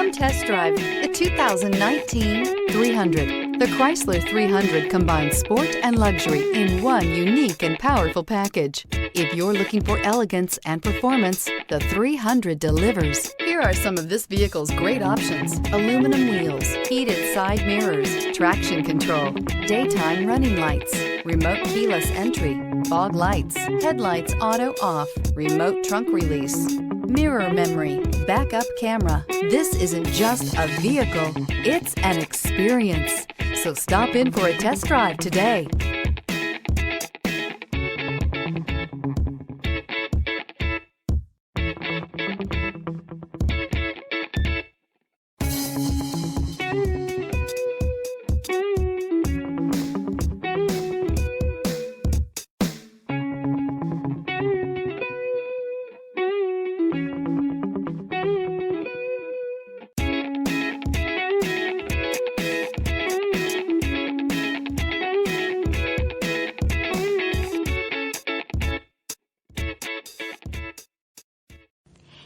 Come test drive the 2019 300. The Chrysler 300 combines sport and luxury in one unique and powerful package. If you're looking for elegance and performance, the 300 delivers. Here are some of this vehicle's great options: aluminum wheels, heated side mirrors, traction control, daytime running lights, remote keyless entry, fog lights, headlights auto off, remote trunk release, mirror memory, backup camera. This isn't just a vehicle, it's an experience. So stop in for a test drive today.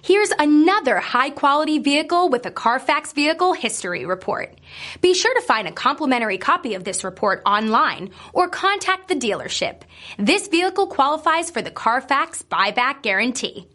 Here's another high-quality vehicle with a Carfax Vehicle History Report. Be sure to find a complimentary copy of this report online or contact the dealership. This vehicle qualifies for the Carfax Buyback Guarantee.